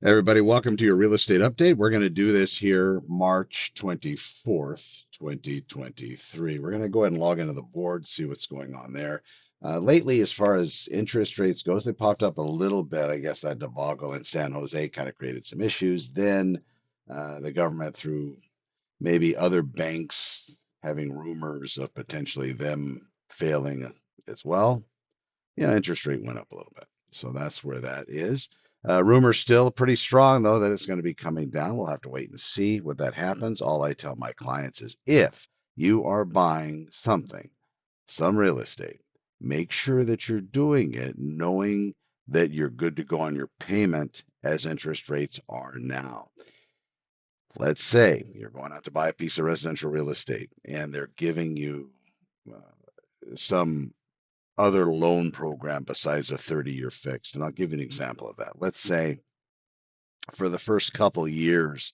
Everybody, welcome to your real estate update. We're going to do this here March 24th, 2023. We're going to go ahead and log into the board, see what's going on there. Lately, as far as interest rates goes, they popped up a little bit. I guess that debacle in San Jose kind of created some issues. Then the government, through maybe other banks having rumors of potentially them failing as well, interest rate went up a little bit. So that's where that is. Rumor's still pretty strong, though, that it's going to be coming down. We'll have to wait and see what that happens. All I tell my clients is if you are buying something, some real estate, make sure that you're doing it knowing that you're good to go on your payment as interest rates are now. Let's say you're going out to buy a piece of residential real estate and they're giving you uh, some other loan program besides a 30-year fixed. And I'll give you an example of that. Let's say for the first couple years,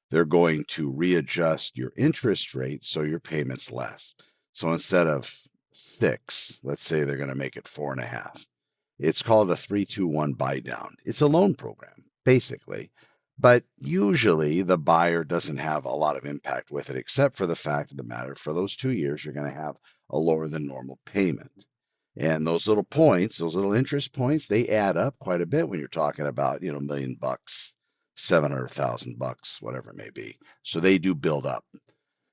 they're going to readjust your interest rate so your payment's less. So instead of 6, let's say they're going to make it 4.5. It's called a 3-2-1 buy down. It's a loan program, basically. But usually the buyer doesn't have a lot of impact with it, except for the fact of the matter, for those 2 years, you're going to have a lower than normal payment. And those little points, those little interest points, they add up quite a bit when you're talking about, $1 million, 700,000 bucks, whatever it may be. So they do build up.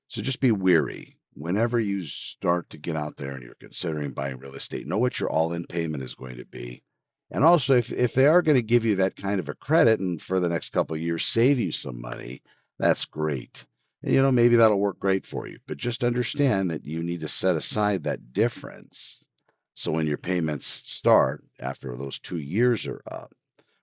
So just be weary whenever you start to get out there and you're considering buying real estate. Know what your all-in payment is going to be. And also, if they are going to give you that kind of a credit and for the next couple of years save you some money, that's great. And, maybe that'll work great for you. But just understand that you need to set aside that difference. So when your payments start after those 2 years are up,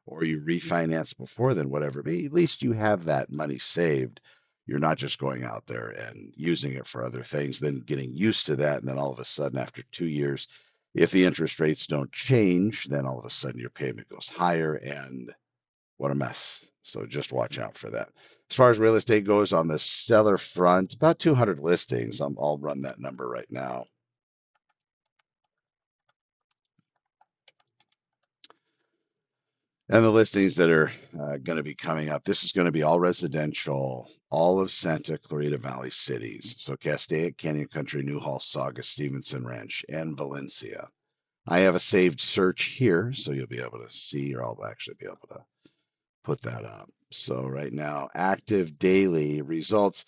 or you refinance before then, whatever it be, at least you have that money saved. You're not just going out there and using it for other things, then getting used to that. And then all of a sudden, after 2 years, if the interest rates don't change, then all of a sudden your payment goes higher and what a mess. So just watch out for that. As far as real estate goes on the seller front, about 200 listings. I'll run that number right now. And the listings that are going to be coming up, this is going to be all residential, all of Santa Clarita Valley cities. So Castaic, Canyon Country, Newhall, Saugus, Stevenson Ranch, and Valencia. I have a saved search here, so you'll be able to see, or I'll actually be able to put that up. So right now, active daily results.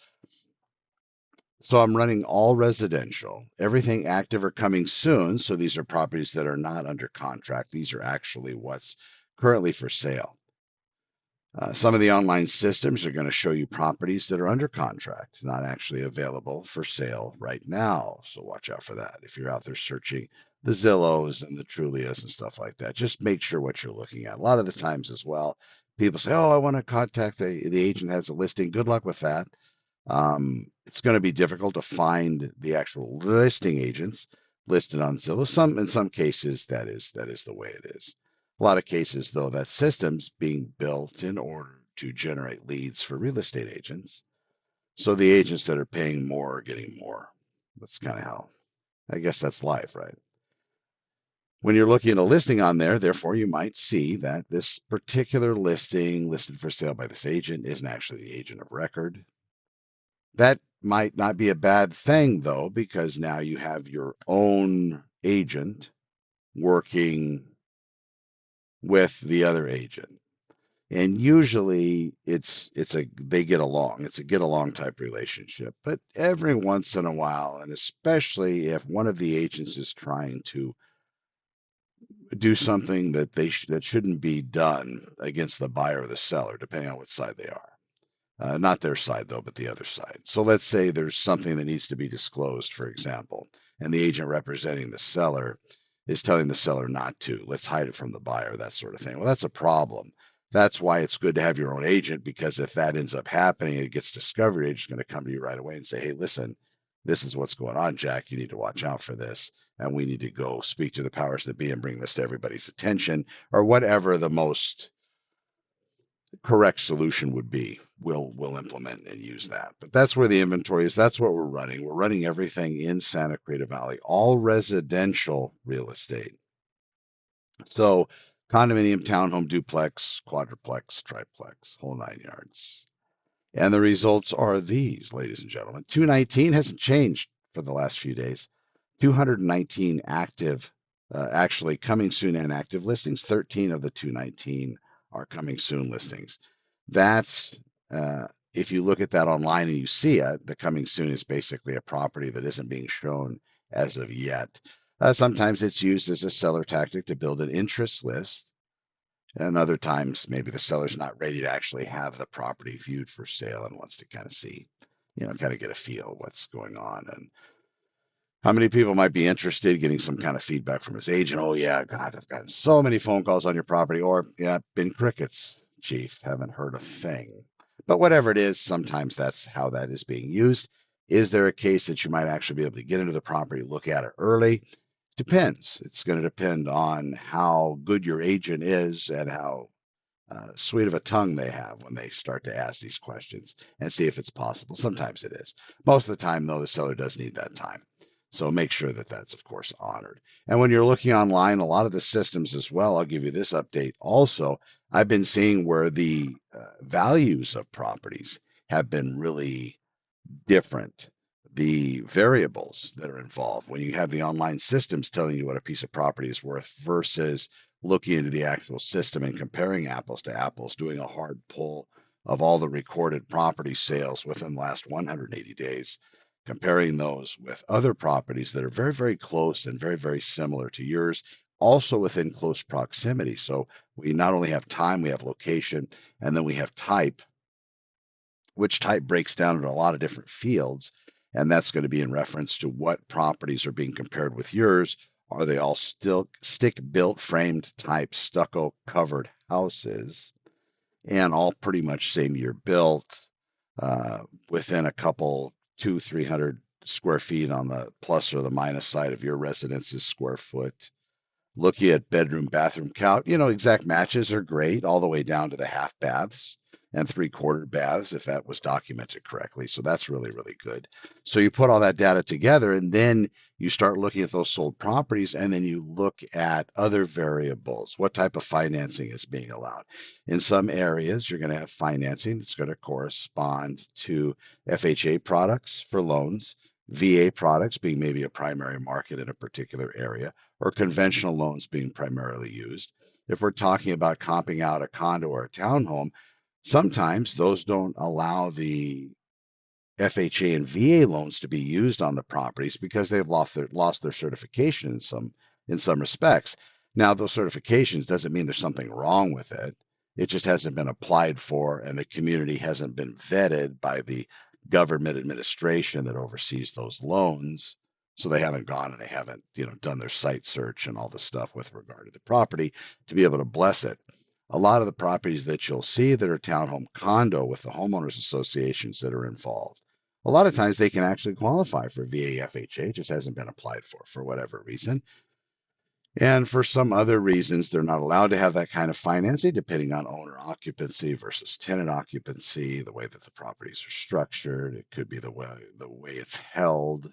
So I'm running all residential, everything active or coming soon. So these are properties that are not under contract. These are actually what's currently for sale. Some of the online systems are going to show you properties that are under contract, not actually available for sale right now. So watch out for that. If you're out there searching the Zillows and the Trulias and stuff like that, just make sure what you're looking at. A lot of the times as well, people say, oh, I want to contact the agent has a listing. Good luck with that. It's going to be difficult to find the actual listing agents listed on Zillow. In some cases, that is the way it is. A lot of cases, though, that system's being built in order to generate leads for real estate agents. So the agents that are paying more are getting more. That's kind of how, I guess that's life, right? When you're looking at a listing on there, therefore, you might see that this particular listing listed for sale by this agent isn't actually the agent of record. That might not be a bad thing, though, because now you have your own agent working with the other agent. And usually it's a they get along. It's a get along type relationship. But every once in a while, and especially if one of the agents is trying to do something that that shouldn't be done against the buyer or the seller, depending on what side they are. Not their side, though, but the other side. So let's say there's something that needs to be disclosed, for example, and the agent representing the seller is telling the seller not to. Let's hide it from the buyer, that sort of thing. Well, that's a problem. That's why it's good to have your own agent, because if that ends up happening and it gets discovered, the agent's going to come to you right away and say, hey, listen, this is what's going on, Jack. You need to watch out for this. And we need to go speak to the powers that be and bring this to everybody's attention, or whatever the most correct solution would be. We'll implement and use that. But that's where the inventory is. That's what we're running. We're running everything in Santa Clarita Valley, all residential real estate. So condominium, townhome, duplex, quadruplex, triplex, whole 9 yards. And the results are these, ladies and gentlemen. 219 hasn't changed for the last few days. 219 active, actually coming soon and active listings. 13 of the 219 are coming soon listings. That's, if you look at that online and you see it, the coming soon is basically a property that isn't being shown as of yet. Sometimes it's used as a seller tactic to build an interest list. And other times, maybe the seller's not ready to actually have the property viewed for sale and wants to kind of see, kind of get a feel of what's going on. And how many people might be interested getting some kind of feedback from his agent? Oh, yeah, God, I've gotten so many phone calls on your property. Or, yeah, been crickets, chief, haven't heard a thing. But whatever it is, sometimes that's how that is being used. Is there a case that you might actually be able to get into the property, look at it early? Depends. It's going to depend on how good your agent is and how sweet of a tongue they have when they start to ask these questions and see if it's possible. Sometimes it is. Most of the time, though, the seller does need that time. So make sure that that's, of course, honored. And when you're looking online, a lot of the systems as well, I'll give you this update also. I've been seeing where the values of properties have been really different. The variables that are involved when you have the online systems telling you what a piece of property is worth versus looking into the actual system and comparing apples to apples, doing a hard pull of all the recorded property sales within the last 180 days, comparing those with other properties that are very, very close and very, very similar to yours, also within close proximity. So we not only have time, we have location, and then we have type, which type breaks down into a lot of different fields. And that's going to be in reference to what properties are being compared with yours. Are they all still stick built, framed type, stucco covered houses, and all pretty much same year built, within a couple, 300 square feet on the plus or the minus side of your residence's square foot? Looking at bedroom, bathroom count, exact matches are great all the way down to the half baths and 3/4 baths, if that was documented correctly. So that's really, really good. So you put all that data together and then you start looking at those sold properties and then you look at other variables. What type of financing is being allowed? In some areas, you're going to have financing that's going to correspond to FHA products for loans, VA products being maybe a primary market in a particular area, or conventional loans being primarily used. If we're talking about comping out a condo or a townhome, sometimes those don't allow the FHA and VA loans to be used on the properties because they've lost their certification in some respects. Now, those certifications doesn't mean there's something wrong with it. It just hasn't been applied for, and the community hasn't been vetted by the government administration that oversees those loans. So they haven't gone and they haven't, done their site search and all the stuff with regard to the property to be able to bless it. A lot of the properties that you'll see that are townhome condo with the homeowners associations that are involved, a lot of times they can actually qualify for VA FHA, just hasn't been applied for whatever reason. And for some other reasons, they're not allowed to have that kind of financing, depending on owner occupancy versus tenant occupancy, the way that the properties are structured. It could be the way it's held.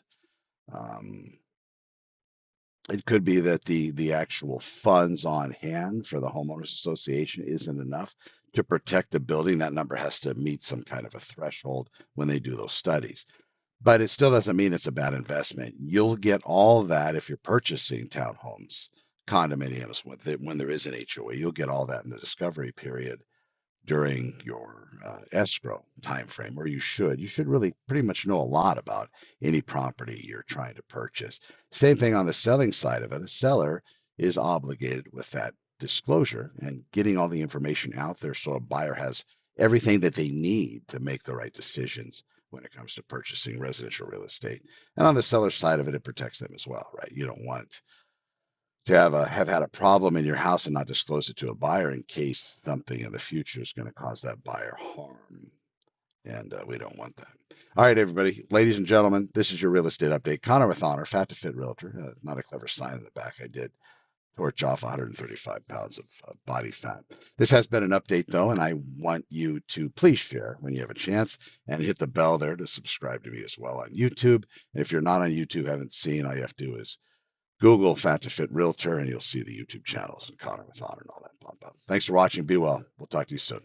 It could be that the actual funds on hand for the homeowners association isn't enough to protect the building. That number has to meet some kind of a threshold when they do those studies. But it still doesn't mean it's a bad investment. You'll get all that if you're purchasing townhomes, condominiums, when there is an HOA. You'll get all that in the discovery period during your escrow timeframe, or you should really pretty much know a lot about any property you're trying to purchase. Same thing on the selling side of it. A seller is obligated with that disclosure and getting all the information out there so a buyer has everything that they need to make the right decisions when it comes to purchasing residential real estate. And on the seller side of it, it protects them as well, right? You don't want to have had a problem in your house and not disclose it to a buyer in case something in the future is going to cause that buyer harm. And we don't want that. All right, everybody, ladies and gentlemen, this is your real estate update. Connor with Honor, Fat to Fit Realtor. Not a clever sign in the back. I did torch off 135 pounds of body fat. This has been an update, though, and I want you to please share when you have a chance and hit the bell there to subscribe to me as well on YouTube. And if you're not on YouTube, haven't seen, all you have to do is Google Fat to Fit Realtor, and you'll see the YouTube channels and Connor with Honor and all that pop up. Thanks for watching. Be well. We'll talk to you soon.